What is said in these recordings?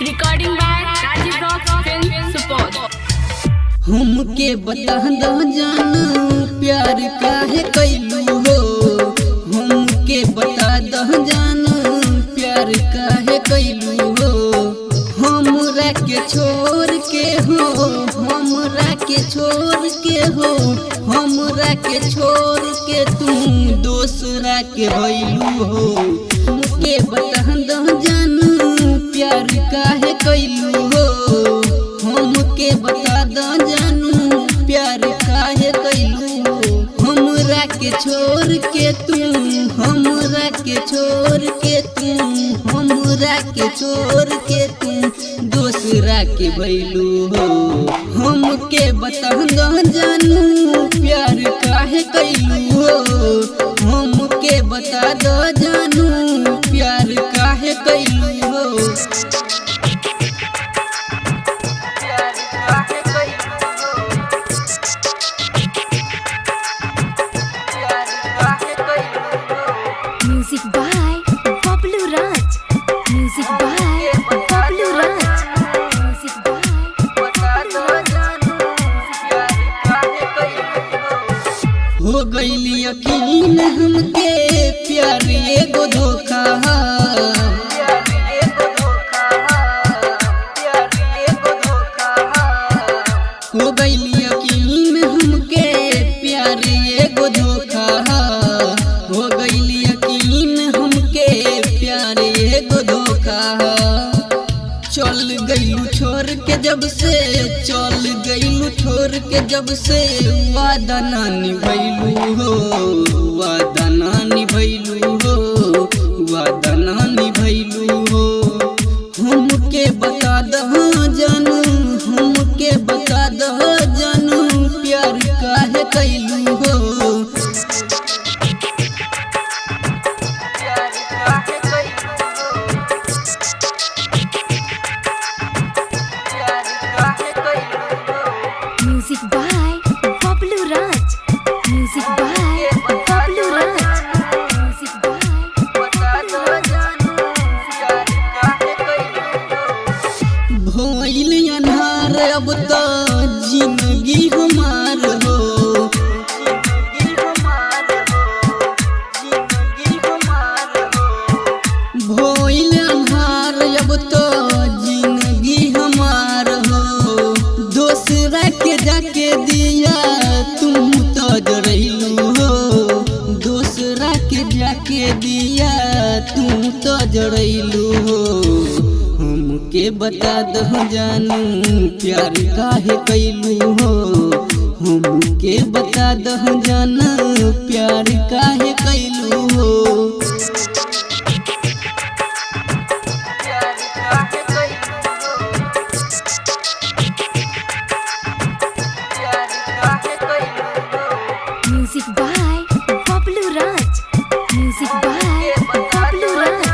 Recording by Rajiv Rock Film Support. हमके बता दो जानू प्यार काहे कैलू हो। हमके बता दो जानू प्यार काहे कैलू हो। हमरा के छोड़ के हो, हमरा के छोड़ के हो, हमरा के छोड़ के तू दूसरा के भइलू हो। हमके बता दो जानू प्यार काहे कैलू हो। हमके बता दो जानू प्यार काहे कैलू हो। हमरा के छोड़ के तू, हमरा के छोड़ के तू, हमरा के छोड़ के तू दूसरा के भइलू हो। हमके बता दो जानू प्यार काहे कैलू हो। हमके बता दो जानू प्यार काहे कैलू हो। Music by Bablu Raj. Music by Bablu Raj. Music by हो गइली यकीन हमके प्यार एगो धोखा। हो गइली यकीन हमके प्यार एगो धोखा। हो गइली यकीन हमके प्यार एगो धोखा। चल गइलू छोड़ के जब से, चल गइलू छोड़ के जब से वादा ना निभैलू हो। वादा ना निभैलू हो, वादा ना निभैलू हो। हमके बता दो जानू, हमके बता दो जानू प्यार काहे कैलू हो। Music by Bablu Raj. Music by Bablu Raj. Music by भइल अन्हार अब तो जिंदगी हमार हो। भइल अन्हार अब तो जिंदगी हमार हो। दूसरा के जाके दिया तुम तो जरैलू हो। दूसरा के जाके दिया तुम तो जरैलू हो। हमके बता दो जानू प्यार काहे कैलू हो। हमके बता दो जानू प्यार काहे कैलू हो। Music by Bablu Raj. Music by Bablu Raj.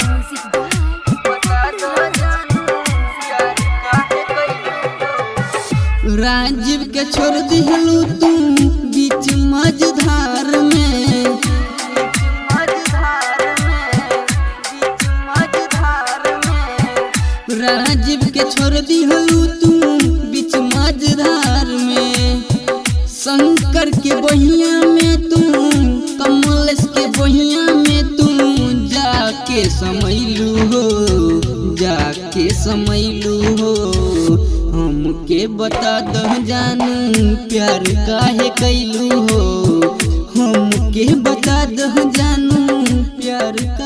Music by Rajiv के छोड़ दिहलू तुम बीच मझधार में। राजीव के छोड़ दिहलू तुम बीच मझधार में। शंकर के बहिया में तुम, कमलेश के बहिया में तुम जाके समैलू हो, जाके समैलू हो। हमके बता दो जानू प्यार काहे कैलू हो। हमके बता दो जानू प्यार का